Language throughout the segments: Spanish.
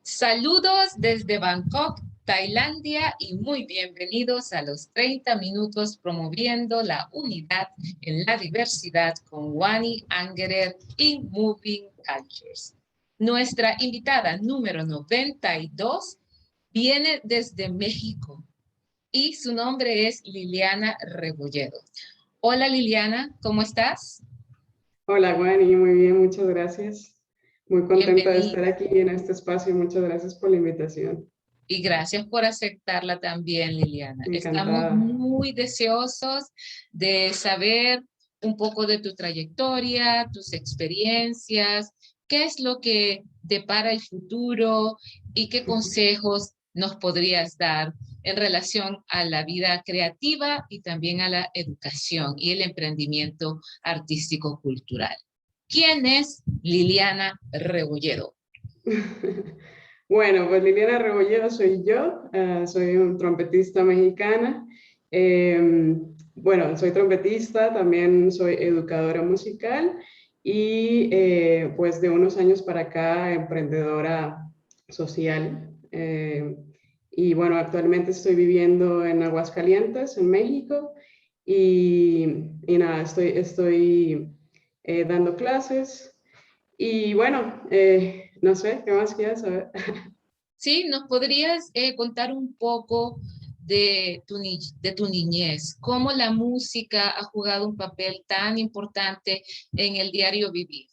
Saludos desde Bangkok, Tailandia y muy bienvenidos a los 30 minutos promoviendo la unidad en la diversidad con Wani Angerer in Moving Cultures. Nuestra invitada número 92 viene desde México y su nombre es Liliana Rebolledo. Hola Liliana, ¿cómo estás? Hola, Guani, muy bien, muchas gracias. Muy contenta de estar Bienvenida. aquí en este espacio. Muchas gracias por la invitación. Y gracias por aceptarla también, Liliana. Estamos Encantada. muy deseosos de saber un poco de tu trayectoria, tus experiencias, qué es lo que depara el futuro y qué consejos nos podrías dar en relación a la vida creativa y también a la educación y el emprendimiento artístico-cultural. ¿Quién es Liliana Rebolledo? Bueno, pues Liliana Rebolledo soy yo, soy un trompetista mexicana. Bueno, soy trompetista, también soy educadora musical y pues de unos años para acá emprendedora social. Y bueno, actualmente estoy viviendo en Aguascalientes, en México, y nada, estoy dando clases. Y bueno, no sé, ¿qué más quieres saber? Sí, ¿nos podrías contar un poco de de tu niñez? ¿Cómo la música ha jugado un papel tan importante en el diario vivir?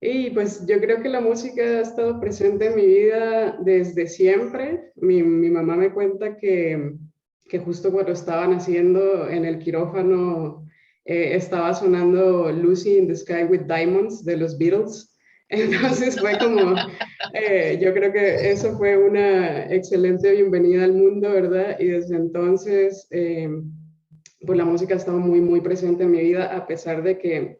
Y pues yo creo que la música ha estado presente en mi vida desde siempre. Mi mamá me cuenta que justo cuando estaba naciendo en el quirófano estaba sonando Lucy in the Sky with Diamonds de los Beatles. Entonces fue como, yo creo que eso fue una excelente bienvenida al mundo, ¿verdad? Y desde entonces, pues la música ha estado muy, muy presente en mi vida, a pesar de que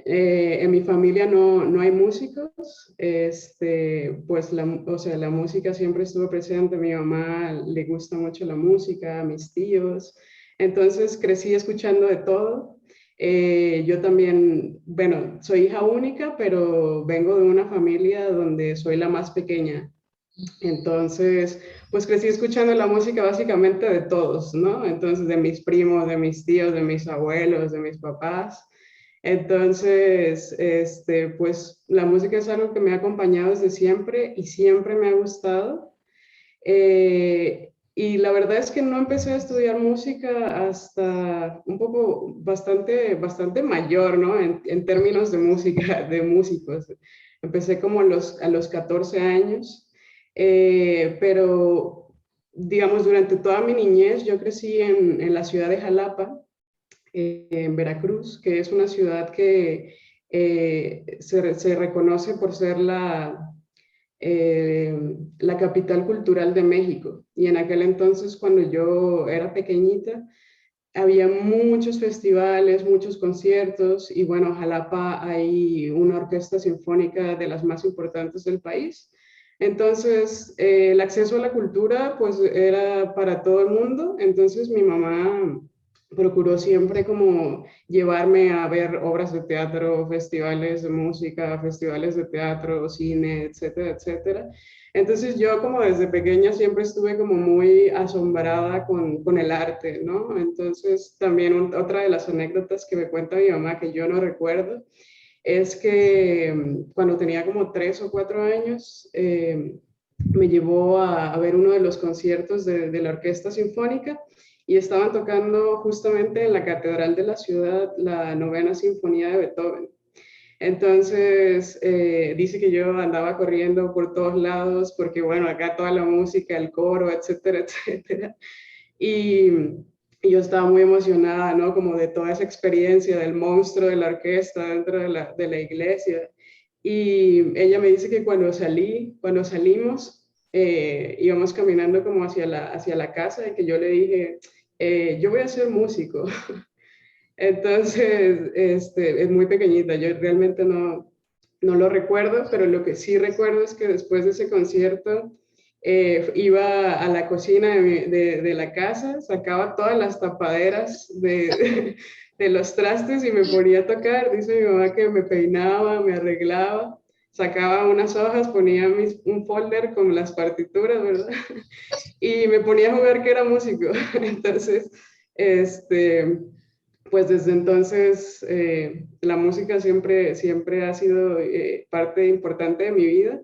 en mi familia no hay músicos, pues o sea, la música siempre estuvo presente. A mi mamá le gusta mucho la música, a mis tíos. Entonces crecí escuchando de todo. Yo también, bueno, soy hija única, pero vengo de una familia donde soy la más pequeña. Entonces, pues crecí escuchando la música básicamente de todos, ¿no? Entonces, de mis primos, de mis tíos, de mis abuelos, de mis papás. Entonces, pues la música es algo que me ha acompañado desde siempre y siempre me ha gustado. Y la verdad es que no empecé a estudiar música hasta un poco bastante mayor, ¿no? En términos de música, de músicos. Empecé como a los 14 años, pero digamos, durante toda mi niñez yo crecí en la ciudad de Jalapa, en Veracruz, que es una ciudad que se reconoce por ser la capital cultural de México. Y en aquel entonces, cuando yo era pequeñita, había muchos festivales, muchos conciertos, y bueno, Jalapa hay una orquesta sinfónica de las más importantes del país. Entonces, el acceso a la cultura pues era para todo el mundo. Entonces mi mamá procuró siempre como llevarme a ver obras de teatro, festivales de música, festivales de teatro, cine, etcétera, etcétera. Entonces yo como desde pequeña siempre estuve como muy asombrada con el arte, ¿no? Entonces también otra de las anécdotas que me cuenta mi mamá que yo no recuerdo es que cuando tenía como 3 o 4 años me llevó a ver uno de los conciertos de la Orquesta Sinfónica y estaban tocando justamente en la Catedral de la ciudad la Novena Sinfonía de Beethoven. Entonces, dice que yo andaba corriendo por todos lados porque, bueno, acá toda la música, el coro, etcétera, etcétera. Y, y yo estaba muy emocionada, ¿no? Como de toda esa experiencia del monstruo de la orquesta dentro de la iglesia. Y ella me dice que cuando salimos, íbamos caminando como hacia la casa y que yo le dije, yo voy a ser músico. Entonces, es muy pequeñita, yo realmente no lo recuerdo, pero lo que sí recuerdo es que después de ese concierto iba a la cocina de la casa, sacaba todas las tapaderas de los trastes y me ponía a tocar. Dice mi mamá que me peinaba, me arreglaba sacaba unas hojas, ponía un folder con las partituras, ¿verdad? Y me ponía a jugar que era músico. Entonces, este, pues desde entonces la música siempre ha sido parte importante de mi vida.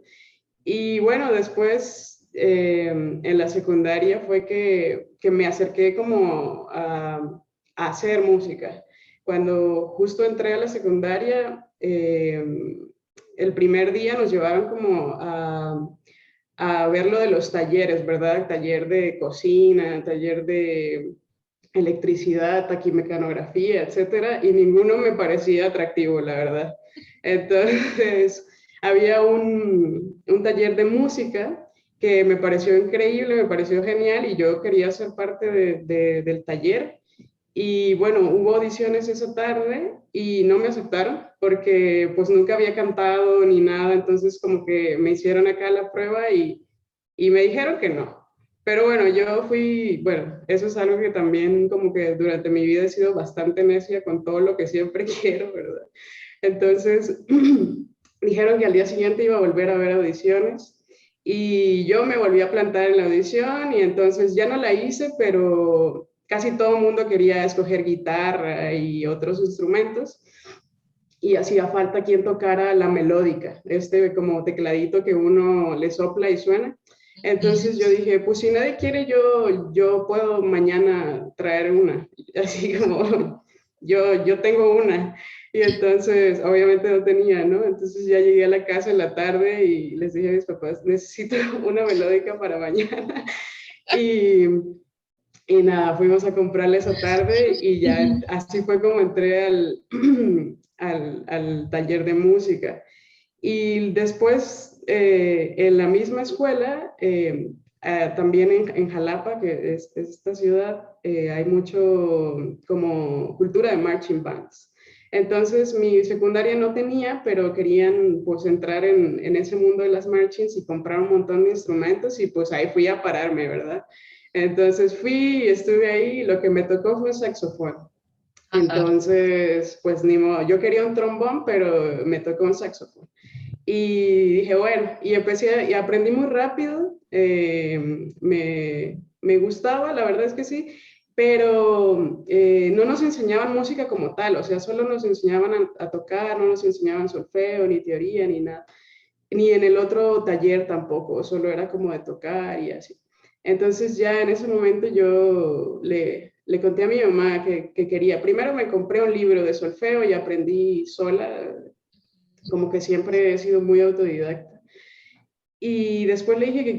Y bueno, después en la secundaria fue que me acerqué como a hacer música. Cuando justo entré a la secundaria, el primer día nos llevaron como a ver lo de los talleres, ¿verdad? Taller de cocina, taller de electricidad, taquimecanografía, etcétera, y ninguno me parecía atractivo, la verdad. Entonces, había un taller de música que me pareció increíble, me pareció genial y yo quería ser parte del taller. Y bueno, hubo audiciones esa tarde y no me aceptaron porque pues nunca había cantado ni nada, entonces como que me hicieron acá la prueba y me dijeron que no. Pero bueno, yo fui, bueno, eso es algo que también como que durante mi vida he sido bastante necia con todo lo que siempre quiero, ¿verdad? Entonces, dijeron que al día siguiente iba a volver a ver audiciones y yo me volví a plantar en la audición y entonces ya no la hice, pero casi todo el mundo quería escoger guitarra y otros instrumentos y hacía falta quien tocara la melódica, este como tecladito que uno le sopla y suena. Entonces yo dije, pues si nadie quiere, yo puedo mañana traer una, así como yo tengo una. Y entonces, obviamente no tenía, ¿no? Entonces ya llegué a la casa en la tarde y les dije a mis papás, necesito una melódica para mañana. Y, y nada, fuimos a comprarla esa tarde y ya así fue como entré al taller de música. Y después, en la misma escuela, también en Jalapa, que es esta ciudad, hay mucho como cultura de marching bands. Entonces, mi secundaria no tenía, pero querían pues entrar en ese mundo de las marchings y comprar un montón de instrumentos y pues ahí fui a pararme, ¿verdad? Entonces fui, estuve ahí y lo que me tocó fue saxofón. Ajá. Entonces, pues ni modo, yo quería un trombón, pero me tocó un saxofón. Y dije, bueno, y empecé, y aprendí muy rápido, me gustaba, la verdad es que sí, pero no nos enseñaban música como tal, o sea, solo nos enseñaban a tocar, no nos enseñaban solfeo, ni teoría, ni nada, ni en el otro taller tampoco, solo era como de tocar y así. Entonces ya en ese momento yo le conté a mi mamá que quería, primero me compré un libro de solfeo y aprendí sola, como que siempre he sido muy autodidacta. Y después le dije que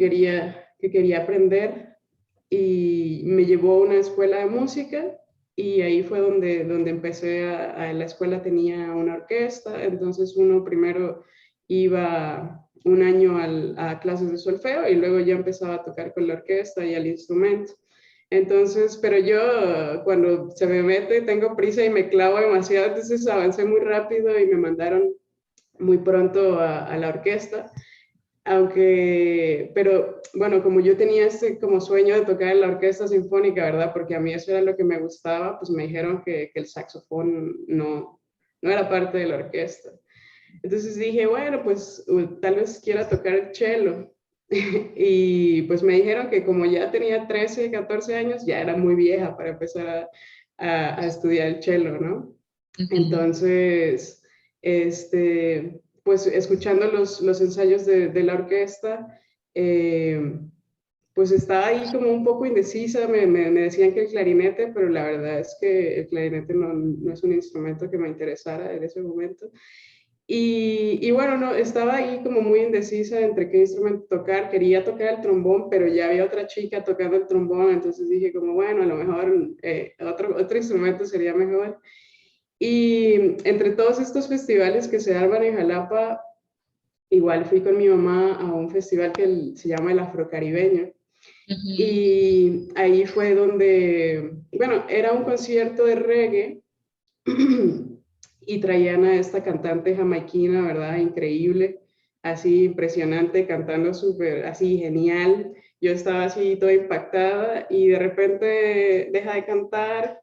quería aprender y me llevó a una escuela de música y ahí fue donde empecé a la escuela tenía una orquesta, entonces uno primero iba un año a clases de solfeo y luego ya empezaba a tocar con la orquesta y el instrumento. Entonces, pero yo cuando se me mete tengo prisa y me clavo demasiado, entonces avancé muy rápido y me mandaron muy pronto a la orquesta, aunque, pero bueno, como yo tenía este como sueño de tocar en la orquesta sinfónica, ¿verdad? Porque a mí eso era lo que me gustaba, pues me dijeron que el saxofón no era parte de la orquesta. Entonces dije, bueno, pues tal vez quiera tocar el cello. Y pues me dijeron que como ya tenía 13, 14 años, ya era muy vieja para empezar a estudiar el cello, ¿no? Ujú. Entonces, pues escuchando los ensayos de la orquesta, eh, pues estaba ahí como un poco indecisa, me decían que el clarinete, pero la verdad es que el clarinete no es un instrumento que me interesara en ese momento. Y bueno, no, estaba ahí como muy indecisa entre qué instrumento tocar. Quería tocar el trombón, pero ya había otra chica tocando el trombón, entonces dije como, bueno, a lo mejor otro instrumento sería mejor. Y entre todos estos festivales que se arman en Jalapa, igual fui con mi mamá a un festival que se llama el Afrocaribeño. Ujú. Y ahí fue donde, bueno, era un concierto de reggae y traían a esta cantante jamaiquina, ¿verdad? Increíble, así impresionante, cantando súper, así genial. Yo estaba así toda impactada y de repente deja de cantar,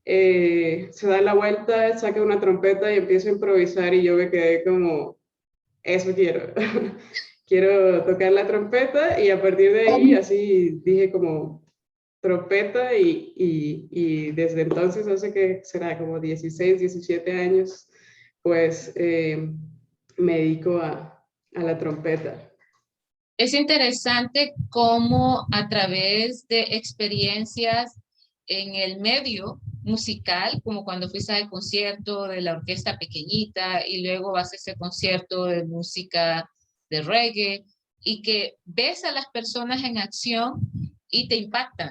se da la vuelta, saca una trompeta y empieza a improvisar y yo me quedé como, eso quiero. Quiero tocar la trompeta y a partir de ahí así dije como trompeta y desde entonces, hace que será como 16, 17 años, pues me dedico a la trompeta. Es interesante cómo a través de experiencias en el medio musical, como cuando fuiste al concierto de la orquesta pequeñita y luego vas a ese concierto de música de reggae y que ves a las personas en acción y te impactan,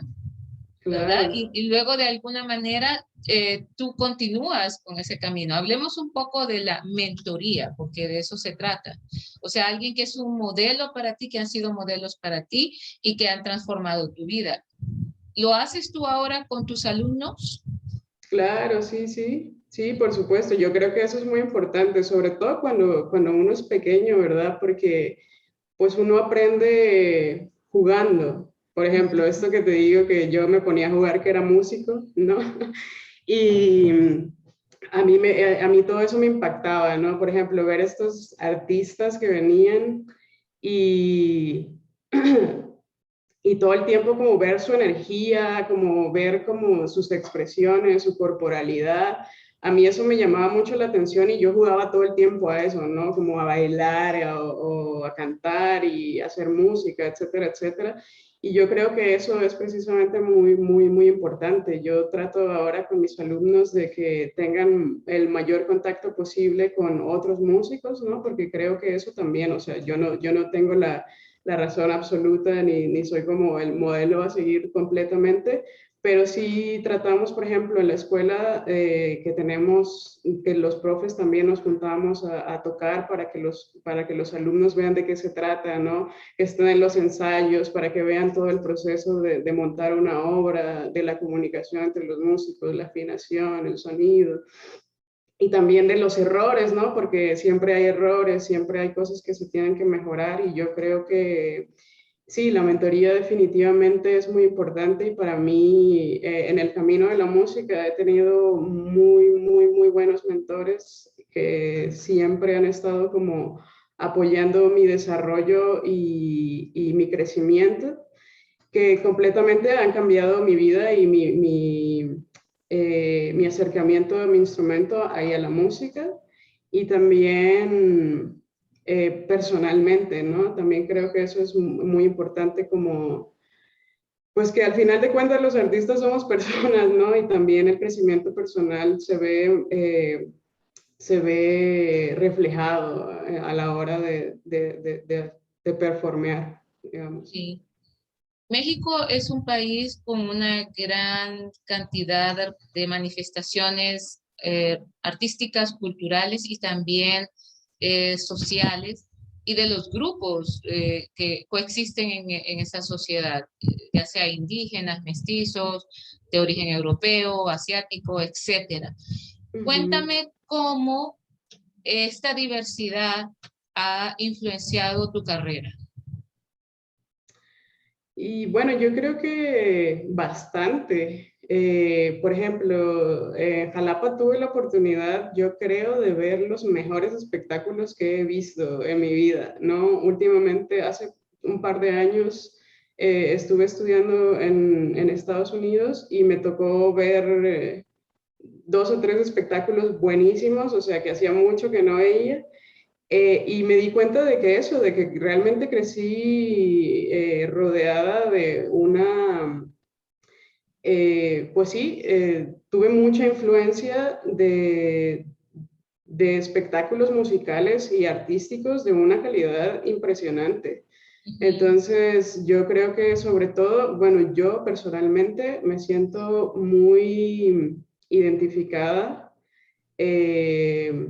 ¿verdad? Claro. Y luego de alguna manera tú continúas con ese camino. Hablemos un poco de la mentoría, porque de eso se trata. O sea, alguien que es un modelo para ti, que han sido modelos para ti y que han transformado tu vida. ¿Lo haces tú ahora con tus alumnos? Claro, sí, sí, sí, por supuesto. Yo creo que eso es muy importante, sobre todo cuando uno es pequeño, ¿verdad? Porque pues uno aprende jugando. Por ejemplo, esto que te digo que yo me ponía a jugar que era músico, ¿no? Y a mí todo eso me impactaba, ¿no? Por ejemplo, ver estos artistas que venían y, y todo el tiempo como ver su energía, como ver como sus expresiones, su corporalidad. A mí eso me llamaba mucho la atención y yo jugaba todo el tiempo a eso, ¿no? Como a bailar o a cantar y hacer música, etcétera, etcétera. Y yo creo que eso es precisamente muy, muy, muy importante. Yo trato ahora con mis alumnos de que tengan el mayor contacto posible con otros músicos, ¿no? Porque creo que eso también, o sea, yo no tengo la razón absoluta ni soy como el modelo a seguir completamente, pero sí tratamos, por ejemplo, en la escuela que tenemos, que los profes también nos juntamos a tocar para que los alumnos vean de qué se trata, ¿no? Que estén en los ensayos, para que vean todo el proceso de montar una obra, de la comunicación entre los músicos, la afinación, el sonido. Y también de los errores, ¿no? Porque siempre hay errores, siempre hay cosas que se tienen que mejorar y yo creo que sí, la mentoría definitivamente es muy importante y para mí en el camino de la música he tenido muy, muy, muy buenos mentores que siempre han estado como apoyando mi desarrollo y mi crecimiento, que completamente han cambiado mi vida y mi acercamiento a mi instrumento ahí a la música y también personalmente, ¿no? También creo que eso es muy importante como, pues que al final de cuentas los artistas somos personas, ¿no? Y también el crecimiento personal se ve reflejado a la hora de performear, digamos. Sí. México es un país con una gran cantidad de manifestaciones artísticas, culturales y también sociales y de los grupos que coexisten en esa sociedad, ya sea indígenas, mestizos, de origen europeo, asiático, etcétera. Cuéntame cómo esta diversidad ha influenciado tu carrera. Y bueno, yo creo que bastante. Por ejemplo, en Jalapa tuve la oportunidad, yo creo, de ver los mejores espectáculos que he visto en mi vida, ¿no? Últimamente, hace un par de años, estuve estudiando en Estados Unidos y me tocó ver dos o tres espectáculos buenísimos, o sea, que hacía mucho que no veía. Y me di cuenta de que eso, de que realmente crecí rodeada de una, pues sí, tuve mucha influencia de espectáculos musicales y artísticos de una calidad impresionante. Entonces, yo creo que sobre todo, bueno, yo personalmente me siento muy identificada. Eh,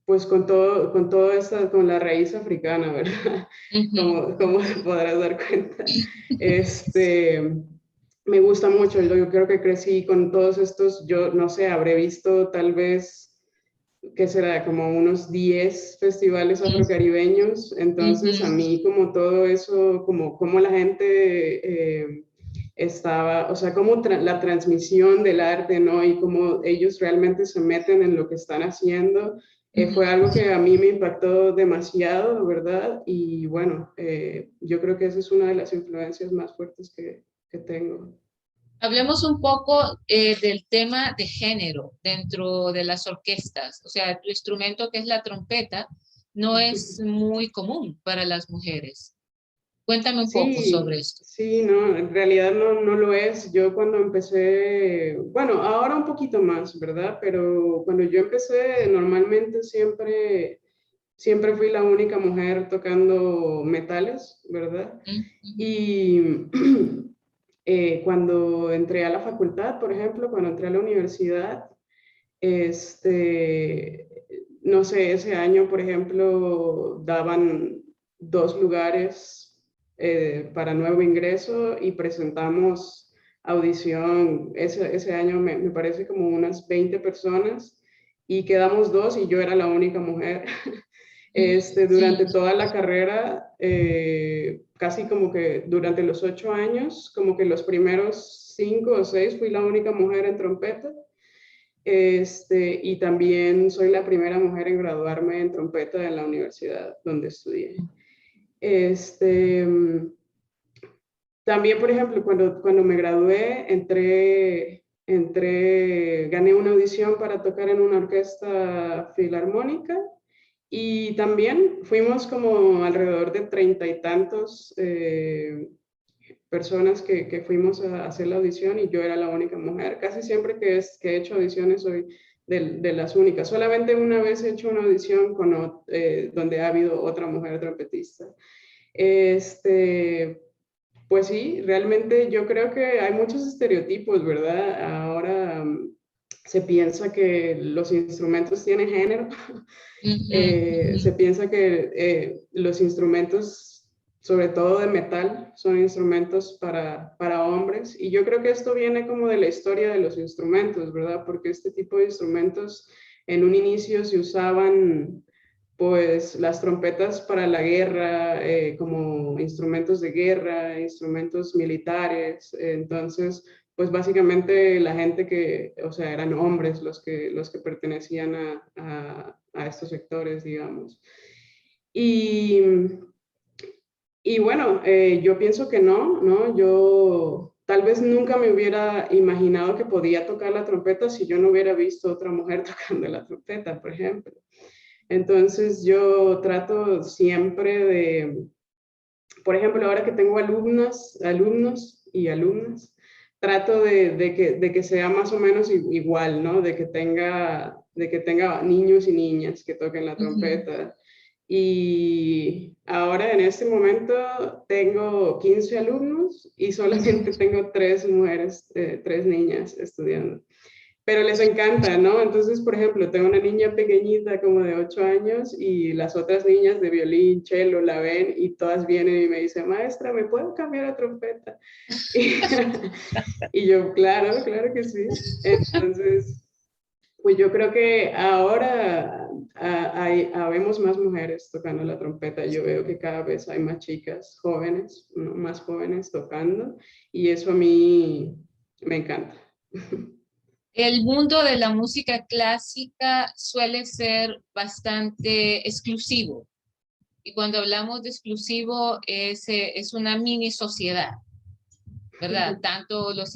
pues con todo esto, con la raíz africana, ¿verdad? Como te podrás dar cuenta. Este, me gusta mucho, yo creo que crecí con todos estos, yo no sé, habré visto tal vez, ¿qué será? Como unos 10 festivales afrocaribeños, entonces a mí como todo eso, como la gente estaba, o sea, como la transmisión del arte, ¿no? Y cómo ellos realmente se meten en lo que están haciendo, Fue algo que a mí me impactó demasiado, ¿verdad? Y bueno, yo creo que esa es una de las influencias más fuertes que tengo. Hablemos un poco del tema de género dentro de las orquestas. O sea, tu instrumento, que es la trompeta, no es muy común para las mujeres. Cuéntame un poco Sí, sobre esto. sí, no, en realidad no lo es. Yo cuando empecé, bueno, ahora un poquito más, ¿verdad? Pero cuando yo empecé, normalmente siempre fui la única mujer tocando metales, ¿verdad? Ujú. Y cuando entré a la facultad, por ejemplo, cuando entré a la universidad, este, no sé, ese año, por ejemplo, daban 2 lugares para nuevo ingreso y presentamos audición. Ese año me parece como unas 20 personas y quedamos 2 y yo era la única mujer. Durante Sí. toda la carrera, casi como que durante los 8 años, como que los primeros 5 o 6 fui la única mujer en trompeta. Y también soy la primera mujer en graduarme en trompeta en la universidad donde estudié. Este, También, por ejemplo, cuando me gradué, gané una audición para tocar en una orquesta filarmónica y también fuimos como alrededor de 30 y tantos personas que fuimos a hacer la audición y yo era la única mujer. Casi siempre que he hecho audiciones soy de las únicas. Solamente una vez he hecho una audición donde ha habido otra mujer trompetista. Este, pues sí, realmente yo creo que hay muchos estereotipos, ¿verdad? Ahora se piensa que los instrumentos tienen género. Ujú, ujú. Se piensa que los instrumentos, sobre todo de metal, son instrumentos para hombres. Y yo creo que esto viene como de la historia de los instrumentos, ¿verdad? Porque este tipo de instrumentos en un inicio se usaban pues las trompetas para la guerra, como instrumentos de guerra, instrumentos militares. Entonces, pues básicamente la gente o sea, eran hombres los que pertenecían a estos sectores, digamos. Y, y bueno, yo pienso que no, ¿no? Yo tal vez nunca me hubiera imaginado que podía tocar la trompeta si yo no hubiera visto otra mujer tocando la trompeta, por ejemplo. Entonces yo trato siempre por ejemplo, ahora que tengo alumnos y alumnas, trato de que sea más o menos igual, ¿no? De que tenga niños y niñas que toquen la Ujú. trompeta. Y ahora en este momento tengo 15 alumnos y solamente tengo 3 mujeres, 3 niñas estudiando, pero les encanta, ¿no? Entonces, por ejemplo, tengo una niña pequeñita como de 8 años y las otras niñas de violín, cello, la ven y todas vienen y me dicen, maestra, ¿me puedo cambiar a trompeta? Y, y yo, claro, claro que sí. Entonces, pues yo creo que ahora habemos más mujeres tocando la trompeta. Yo veo que cada vez hay más chicas jóvenes, ¿no? Más jóvenes tocando y eso a mí me encanta. El mundo de la música clásica suele ser bastante exclusivo. Y cuando hablamos de exclusivo es una mini sociedad, ¿verdad? Tanto los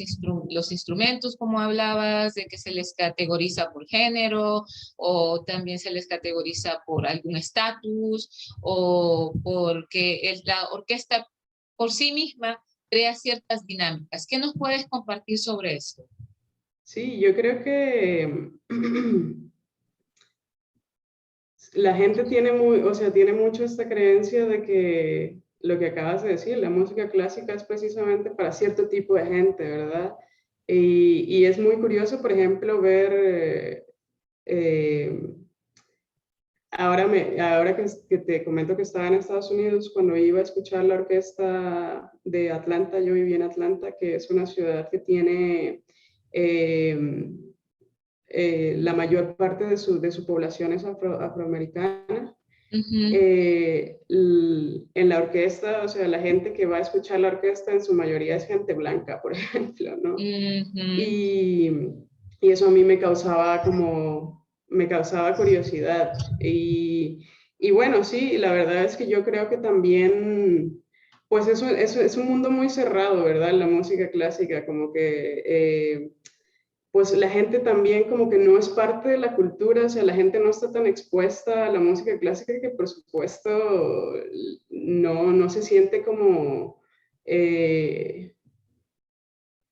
instrumentos, como hablabas, de que se les categoriza por género, o también se les categoriza por algún estatus, o porque la orquesta por sí misma crea ciertas dinámicas. ¿Qué nos puedes compartir sobre esto? Sí, yo creo que la gente tiene mucho esta creencia de que lo que acabas de decir, la música clásica es precisamente para cierto tipo de gente, ¿verdad? Y es muy curioso, por ejemplo, ver, eh, ahora que te comento que estaba en Estados Unidos, cuando iba a escuchar la orquesta de Atlanta, yo viví en Atlanta, que es una ciudad que tiene eh, la mayor parte de su población es afroamericana. Ujú, En la orquesta, o sea, la gente que va a escuchar la orquesta en su mayoría es gente blanca, por ejemplo, ¿no? ujú. Y, y eso a mí me causaba como me causaba curiosidad. Y bueno, sí, la verdad es que yo creo que también, pues eso es un mundo muy cerrado, ¿verdad? La música clásica, como que pues la gente también como que no es parte de la cultura, o sea, la gente no está tan expuesta a la música clásica que por supuesto no se siente como,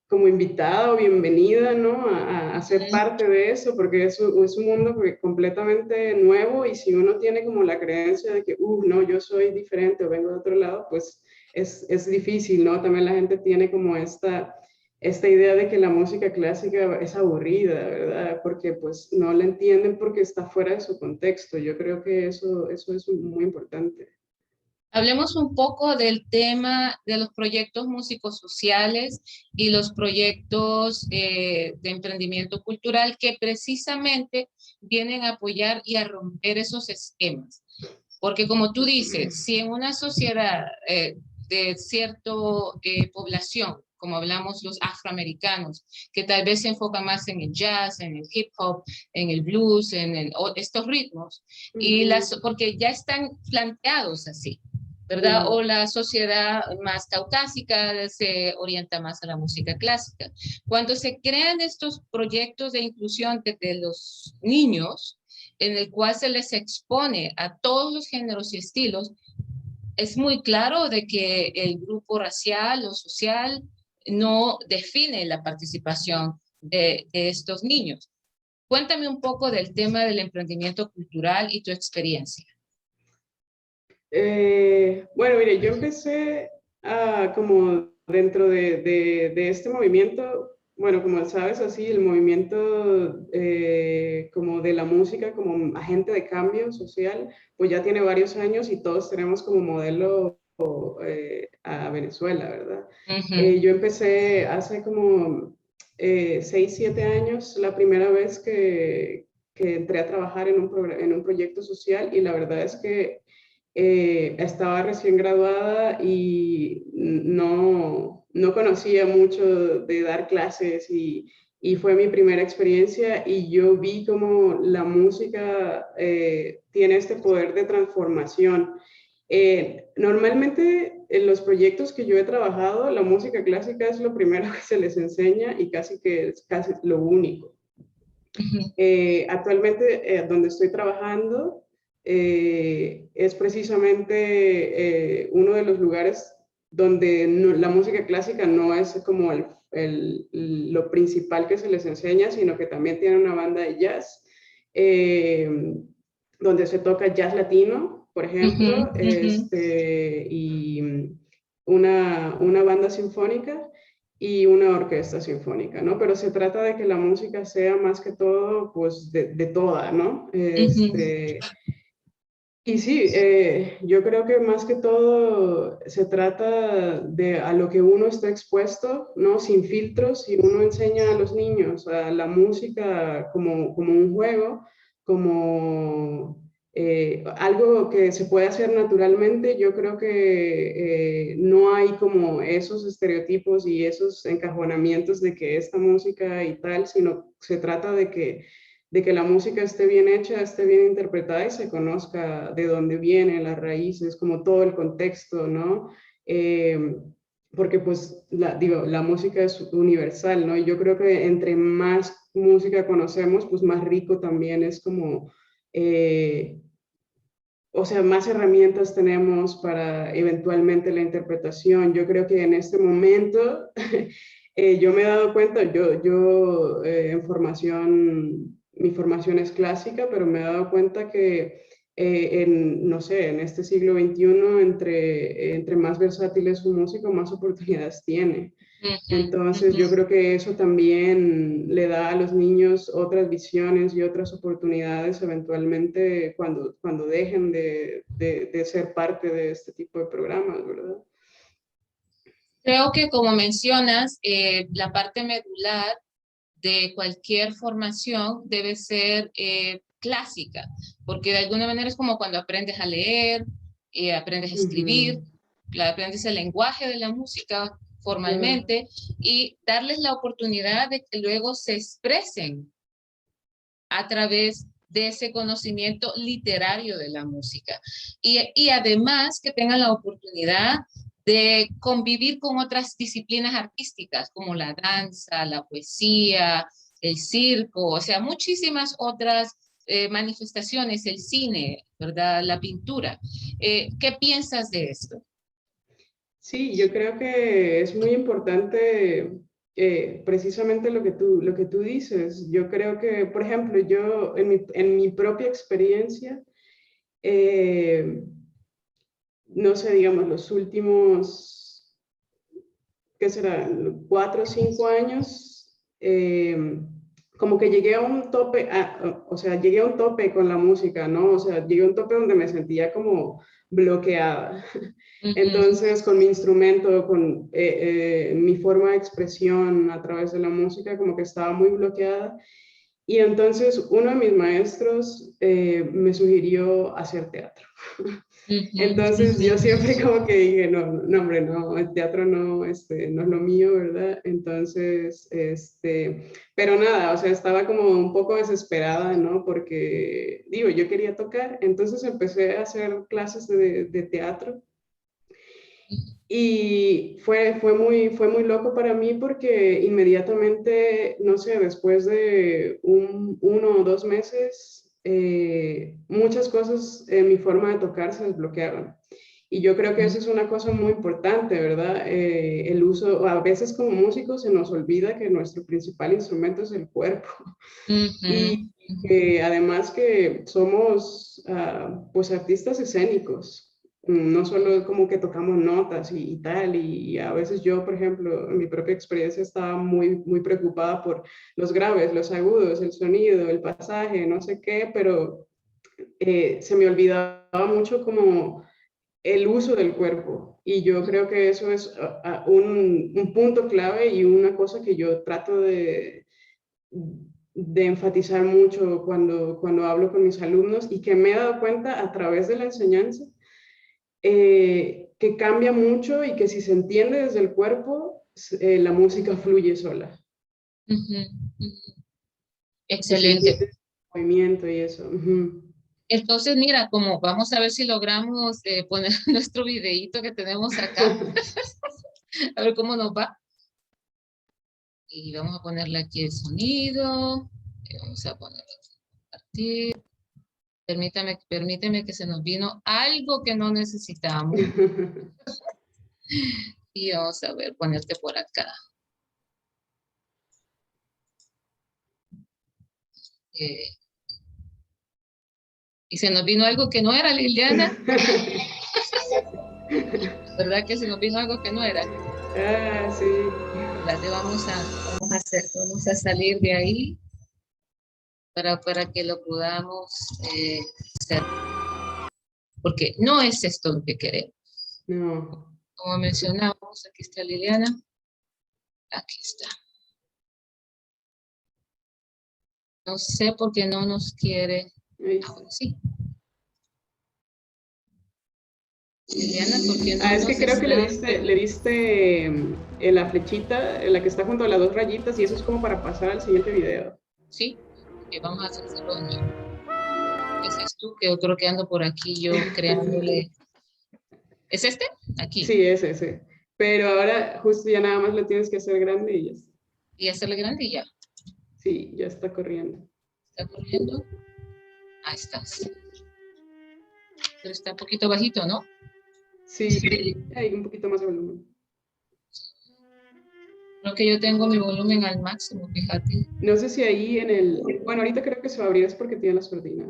como invitada o bienvenida, ¿no? A ser parte de eso, porque es un mundo completamente nuevo y si uno tiene como la creencia de que, no, yo soy diferente o vengo de otro lado, pues es difícil, ¿no? También la gente tiene como esta idea de que la música clásica es aburrida, ¿verdad? Porque pues no la entienden porque está fuera de su contexto. Yo creo que eso es muy importante. Hablemos un poco del tema de los proyectos músicos sociales y los proyectos de emprendimiento cultural que precisamente vienen a apoyar y a romper esos esquemas. Porque como tú dices, si en una sociedad de cierta población, como hablamos los afroamericanos, que tal vez se enfoca más en el jazz, en el hip hop, en el blues, estos ritmos, porque ya están planteados así. ¿Verdad? O la sociedad más caucásica se orienta más a la música clásica. Cuando se crean estos proyectos de inclusión de los niños, en el cual se les expone a todos los géneros y estilos, es muy claro de que el grupo racial o social no define la participación de estos niños. Cuéntame un poco del tema del emprendimiento cultural y tu experiencia. Bueno, mire, yo empecé como dentro de este movimiento, bueno, como sabes, así, el movimiento como de la música, como agente de cambio social, pues ya tiene varios años y todos tenemos como modelo a Venezuela, ¿verdad? Yo empecé hace como 6, 7 años, la primera vez que entré a trabajar en un proyecto social y la verdad es que estaba recién graduada y no conocía mucho de dar clases y fue mi primera experiencia y yo vi como la música tiene este poder de transformación. Normalmente en los proyectos que yo he trabajado, la música clásica es lo primero que se les enseña y casi que es casi lo único. Actualmente, donde estoy trabajando, es precisamente uno de los lugares donde la música clásica no es como lo principal que se les enseña, sino que también tiene una banda de jazz, donde se toca jazz latino, por ejemplo, y una banda sinfónica y una orquesta sinfónica, ¿no? Pero se trata de que la música sea más que todo, pues, de toda, ¿no? Y sí, yo creo que más que todo se trata de a lo que uno está expuesto, ¿no? Sin filtros, y uno enseña a los niños a la música como un juego, como algo que se puede hacer naturalmente. Yo creo que no hay como esos estereotipos y esos encajonamientos de que esta música y tal, sino se trata de que la música esté bien hecha, esté bien interpretada y se conozca de dónde viene, las raíces, como todo el contexto, ¿no? Porque pues, digo, la música es universal, ¿no? Y yo creo que entre más música conocemos, pues más rico también es como, o sea, más herramientas tenemos para eventualmente la interpretación. Yo creo que en este momento, yo me he dado cuenta, yo en formación, mi formación es clásica, pero me he dado cuenta que no sé, en este siglo XXI, entre más versátil es un músico, más oportunidades tiene. Entonces, yo creo que eso también le da a los niños otras visiones y otras oportunidades eventualmente cuando dejen de ser parte de este tipo de programas, ¿verdad? Creo que como mencionas, la parte medular de cualquier formación debe ser clásica, porque de alguna manera es como cuando aprendes a leer, aprendes a escribir, aprendes el lenguaje de la música formalmente y darles la oportunidad de que luego se expresen a través de ese conocimiento literario de la música. Y además que tengan la oportunidad de convivir con otras disciplinas artísticas como la danza, la poesía, el circo, o sea, muchísimas otras manifestaciones, el cine, ¿verdad? La pintura. ¿Qué piensas de esto? Sí, yo creo que es muy importante precisamente lo que tú dices. Yo creo que, por ejemplo, yo en mi propia experiencia, eh, no sé, digamos, los últimos, ¿qué será? 4 o 5 años, como que llegué a un tope, o sea, llegué a un tope con la música, ¿no? O sea, llegué a un tope donde me sentía como bloqueada. Ujú. Entonces, con mi instrumento, con mi forma de expresión a través de la música, como que estaba muy bloqueada. Y entonces uno de mis maestros me sugirió hacer teatro. Ujú, Entonces yo ujú. siempre como que dije, no, no, hombre, no, el teatro no, no es lo mío, ¿verdad? Entonces, pero nada, o sea, estaba como un poco desesperada, ¿no? Porque, digo, yo quería tocar, entonces empecé a hacer clases de teatro y fue muy loco para mí porque inmediatamente, no sé, después de 1 o 2 meses, muchas cosas en mi forma de tocar se desbloquearon. Y yo creo que eso es una cosa muy importante, ¿verdad? El uso, a veces como músicos se nos olvida que nuestro principal instrumento es el cuerpo. Y Ujú, ujú. además que somos pues artistas escénicos, no solo como que tocamos notas y tal, y a veces yo, por ejemplo, en mi propia experiencia estaba muy, muy preocupada por los graves, los agudos, el sonido, el pasaje, no sé qué, pero se me olvidaba mucho como el uso del cuerpo. Y yo creo que eso es un punto clave y una cosa que yo trato de enfatizar mucho cuando hablo con mis alumnos y que me he dado cuenta a través de la enseñanza, que cambia mucho y que si se entiende desde el cuerpo, la música fluye sola. Ujú, ujú. Si se Excelente. entiende el movimiento y eso. Ujú. Entonces, mira, como vamos a ver si logramos poner nuestro videíto que tenemos acá, a ver cómo nos va. Y vamos a ponerle aquí el sonido. Y vamos a ponerle aquí compartir. Permíteme que se nos vino algo que no necesitamos. Y vamos a ver, ponerte por acá. Eh, y se nos vino algo que no era, Liliana. ¿Verdad que se nos vino algo que no era? Ah, sí. Espérate, vamos a salir de ahí para que lo podamos hacer. Porque no es esto lo que queremos. No. Como mencionamos, aquí está Liliana. Aquí está. No sé por qué no nos quiere. Ahí Ahora está. sí. Liliana, ¿por qué no Es que nos creo que está? le diste la flechita, la que está junto a las dos rayitas, y eso es como para pasar al siguiente video. Sí. Vamos a hacerlo de nuevo. Ese es tú, que otro que ando por aquí yo creándole. ¿Es este? Aquí. Sí, es ese. Pero ahora justo ya nada más lo tienes que hacer grande y ya está. Y hacerle grande y ya. Sí, ya está corriendo. Está corriendo. Ahí estás. Pero está un poquito bajito, ¿no? Sí, hay un poquito más de volumen. Creo que yo tengo mi volumen al máximo, fíjate. No sé si ahí en el... Bueno, ahorita creo que se va a abrir es porque tiene las cortinas.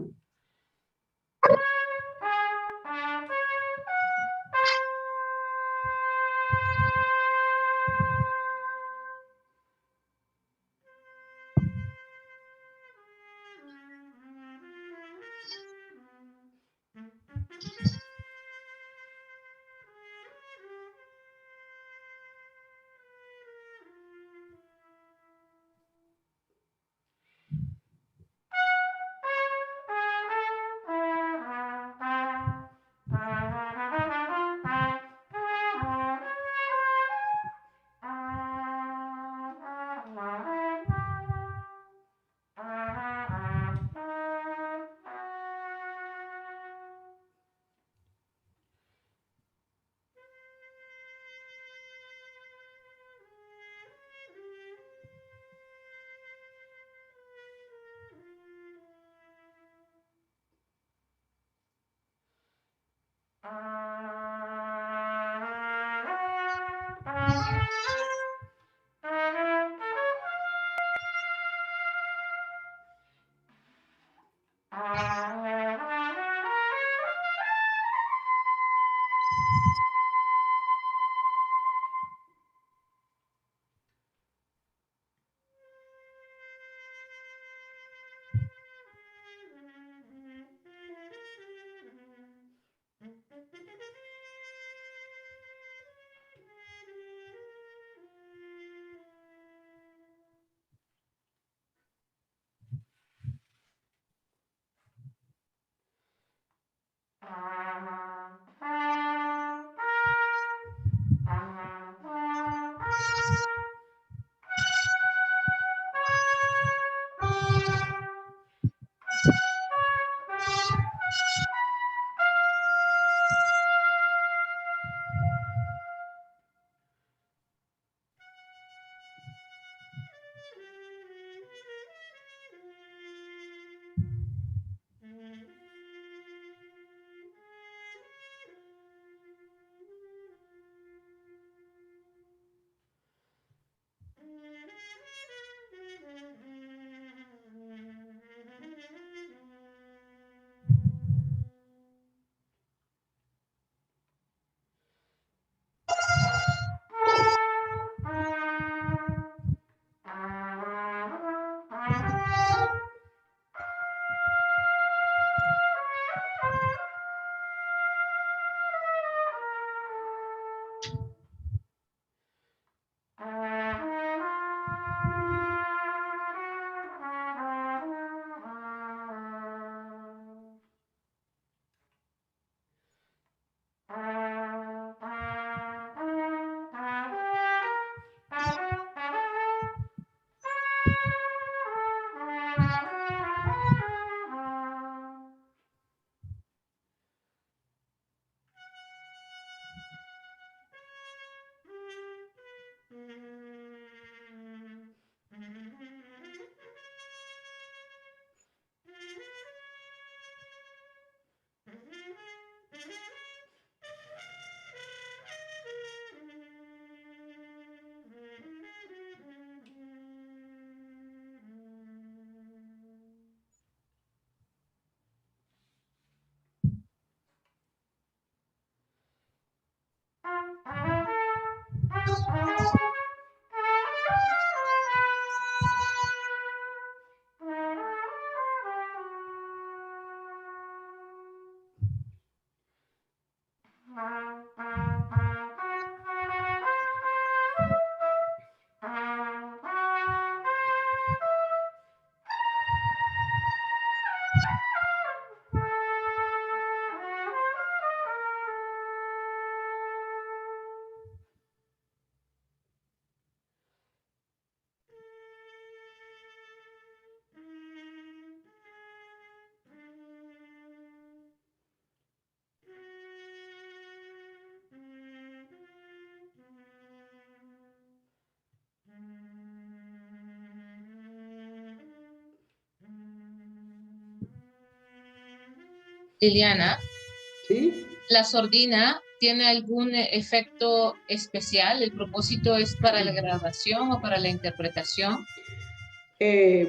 Liliana, ¿Sí? ¿la sordina tiene algún efecto especial? ¿El propósito es para la grabación o para la interpretación?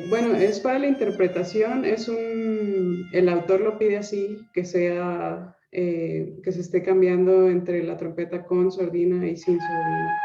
Bueno, es para la interpretación, el autor lo pide así, que sea, que se esté cambiando entre la trompeta con sordina y sin sordina.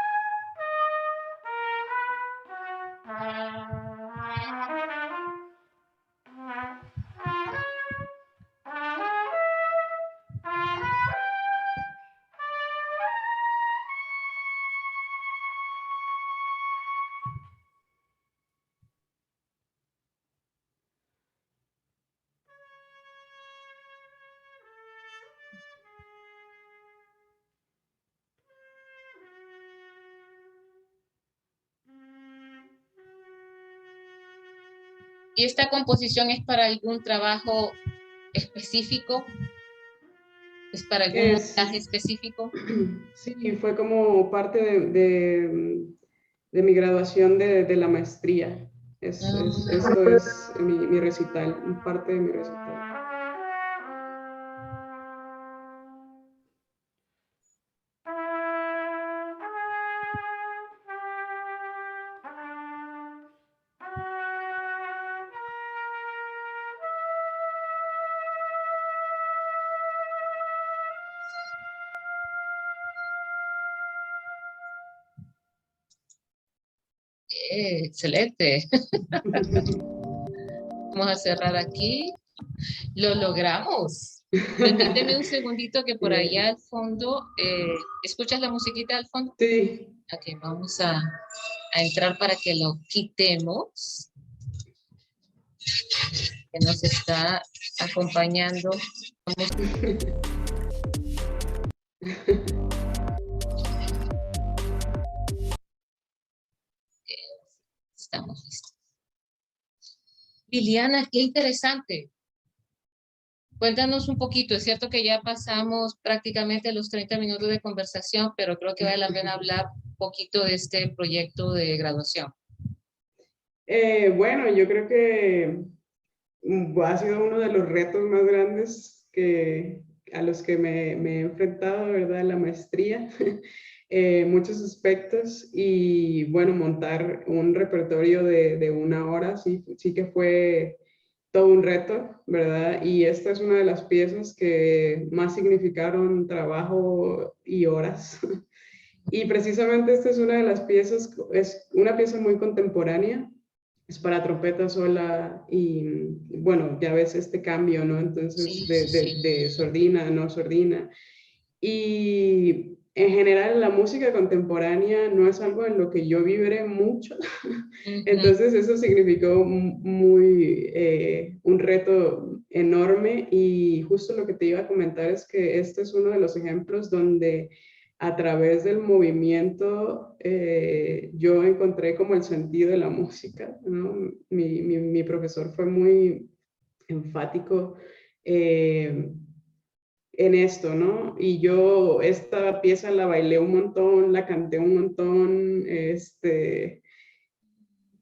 ¿Y esta composición es para algún trabajo específico? ¿Es para algún montaje Sí, específico? sí, fue como parte de mi graduación de la maestría. Esto es mi recital, parte de mi recital. Excelente. Vamos a cerrar aquí. Lo logramos. Permíteme un segundito que por Bien. allá al fondo, ¿escuchas la musiquita al fondo? Sí. Ok, vamos a entrar para que lo quitemos, que nos está acompañando. Estamos listos. Liliana, qué interesante. Cuéntanos un poquito, es cierto que ya pasamos prácticamente los 30 minutos de conversación, pero creo que vale la pena hablar un poquito de este proyecto de graduación. Bueno, yo creo que ha sido uno de los retos más grandes a los que me he enfrentado, ¿verdad? La maestría, muchos aspectos y bueno, montar un repertorio de 1 hora, sí que fue todo un reto, ¿verdad? Y esta es una de las piezas que más significaron trabajo y horas. Y precisamente esta es una de las piezas, es una pieza muy contemporánea, es para trompeta sola y bueno, ya ves este cambio, ¿no? Entonces, de sordina a no sordina. Y en general la música contemporánea no es algo en lo que yo vibré mucho, entonces eso significó un reto enorme y justo lo que te iba a comentar es que este es uno de los ejemplos donde a través del movimiento yo encontré como el sentido de la música, ¿no? Mi profesor fue muy enfático en esto, ¿no? Y yo esta pieza la bailé un montón, la canté un montón,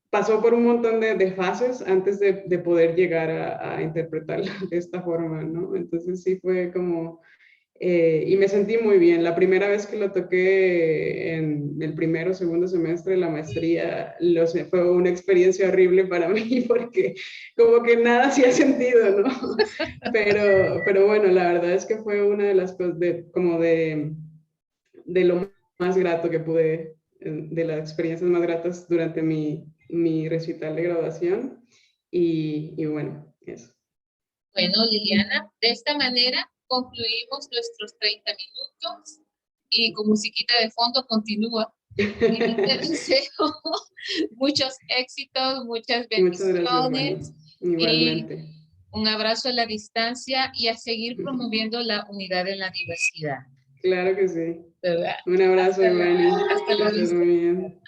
pasó por un montón de fases antes de poder llegar a interpretarla de esta forma, ¿no? Entonces sí fue como, y me sentí muy bien. La primera vez que lo toqué en el primero o segundo semestre de la maestría, fue una experiencia horrible para mí porque como que nada hacía sentido, ¿no? Pero bueno, la verdad es que fue una de las cosas de lo más grato que pude, de las experiencias más gratas durante mi recital de graduación. Y bueno, eso. Bueno, Liliana, de esta manera concluimos nuestros 30 minutos y con musiquita de fondo continúa. Y te deseo muchos éxitos, muchas Muchas gracias, Fanny. bendiciones y Igualmente. un abrazo a la distancia y a seguir promoviendo la unidad en la diversidad. Claro que sí. ¿Verdad? Un abrazo, Hasta Fanny. hasta Que la estés vista. muy bien.